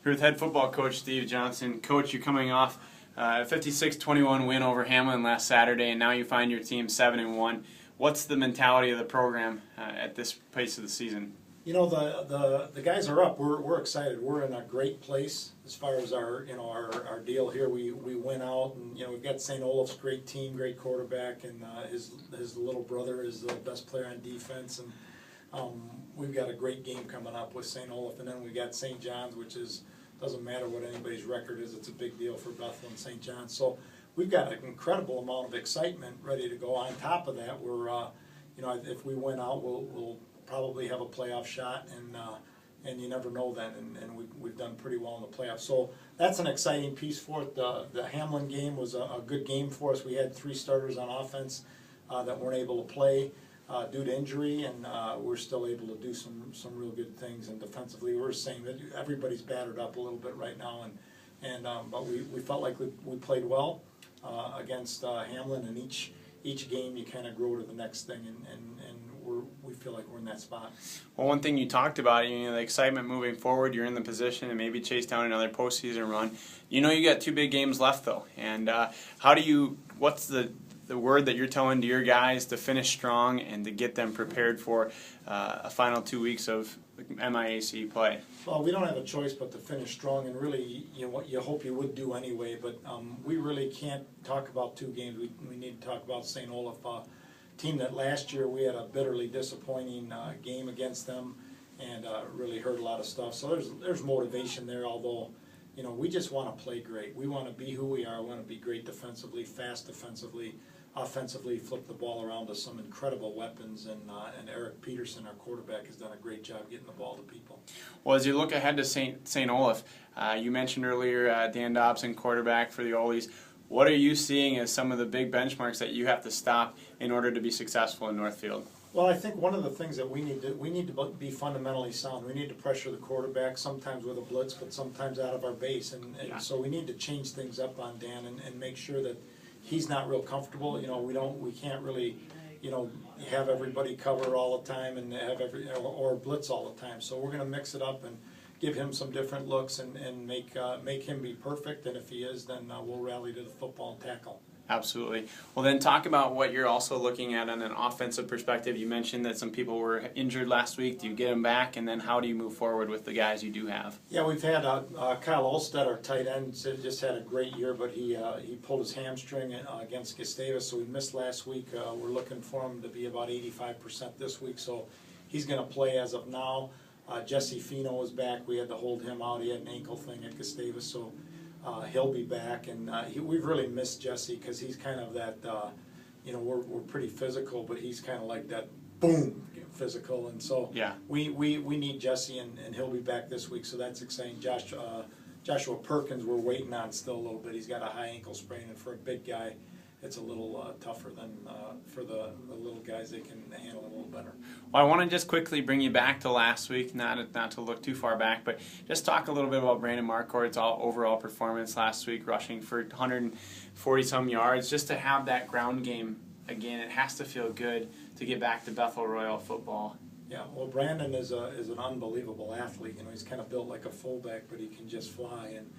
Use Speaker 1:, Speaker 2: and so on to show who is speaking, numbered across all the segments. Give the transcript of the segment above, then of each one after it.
Speaker 1: Here with head football coach Steve Johnson. Coach, you're coming off a 56-21 win over Hamline last Saturday, and now you find your team 7-1. What's the mentality of the program at this pace of the season?
Speaker 2: You know, the guys are up. We're excited. We're in a great place as far as our deal here. We went out and we've got St. Olaf's great team, great quarterback, and his little brother is the best player on defense, and we've got a great game coming up with St. Olaf, and then we got St. John's, which doesn't matter what anybody's record is. It's a big deal for Bethel and St. John's. So we've got an incredible amount of excitement ready to go. On top of that, we're if we win out, we'll probably have a playoff shot, and you never know then, and we've done pretty well in the playoffs. So that's an exciting piece for it. The Hamline game was a good game for us. We had 3 starters on offense that weren't able to play due to injury, and we're still able to do some real good things. And defensively, we're saying that everybody's battered up a little bit right now, but we felt like we played well against Hamline, and each game you kind of grow to the next thing, and we feel like we're in that spot.
Speaker 1: Well, one thing you talked about, the excitement moving forward, you're in the position and maybe chase down another postseason run. You got 2 big games left though, and what's the word that you're telling to your guys to finish strong and to get them prepared for a final 2 weeks of MIAC play?
Speaker 2: Well, we don't have a choice but to finish strong, and really, what you hope you would do anyway. But we really can't talk about 2 games. We need to talk about St. Olaf, team that last year we had a bitterly disappointing game against them, and really heard a lot of stuff. So there's motivation there. Although, we just want to play great. We want to be who we are. We want to be great defensively, fast defensively. Offensively, flip the ball around to some incredible weapons, and Eric Peterson, our quarterback, has done a great job getting the ball to people.
Speaker 1: Well, as you look ahead to St. Olaf, you mentioned earlier Dan Dobson, quarterback for the Olies. What are you seeing as some of the big benchmarks that you have to stop in order to be successful in Northfield?
Speaker 2: Well, I think one of the things that we need to be fundamentally sound. We need to pressure the quarterback, sometimes with a blitz, but sometimes out of our base, and so we need to change things up on Dan and make sure that he's not real comfortable. We can't really, have everybody cover all the time and have or blitz all the time. So we're going to mix it up and give him some different looks and make him be perfect. And if he is, then we'll rally to the football and tackle.
Speaker 1: Absolutely. Well, then talk about what you're also looking at on an offensive perspective. You mentioned that some people were injured last week. Do you get them back, and then how do you move forward with the guys you do have?
Speaker 2: Yeah, we've had Kyle Olstead, our tight end, just had a great year, but he pulled his hamstring against Gustavus, so we missed last week. We're looking for him to be about 85% this week, so he's going to play as of now. Jesse Fino is back. We had to hold him out. He had an ankle thing at Gustavus, so he'll be back. And we've really missed Jesse because he's kind of that, we're pretty physical, but he's kind of like that boom physical. And so we need Jesse, and he'll be back this week, so that's exciting. Joshua Perkins we're waiting on still a little bit. He's got a high ankle sprain, and for a big guy, it's a little tougher than for the little guys. They can handle it a little better.
Speaker 1: Well, I want to just quickly bring you back to last week, not to look too far back, but just talk a little bit about Brandon Marquardt's overall performance last week, rushing for 140-some yards. Just to have that ground game again, it has to feel good to get back to Bethel Royal football.
Speaker 2: Yeah, well, Brandon is an unbelievable athlete. He's kind of built like a fullback, but he can just fly. And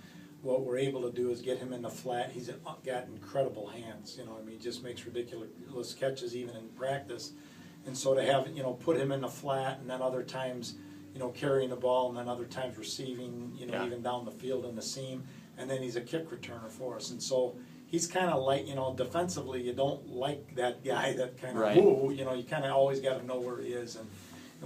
Speaker 2: what we're able to do is get him in the flat. He's got incredible hands. He just makes ridiculous catches even in practice. And so to have, put him in the flat, and then other times, carrying the ball, and then other times receiving, even down the field in the seam, and then he's a kick returner for us. And so he's kind of like, defensively, you don't like that guy that kind of, you kind of always got to know where he is. And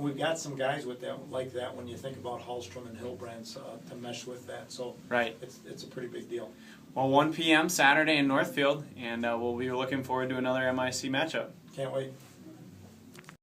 Speaker 2: we've got some guys with that like that when you think about Hallstrom and Hilbrands to mesh with that. So it's a pretty big deal.
Speaker 1: Well, 1 p.m. Saturday in Northfield, and we'll be looking forward to another MIC matchup.
Speaker 2: Can't wait.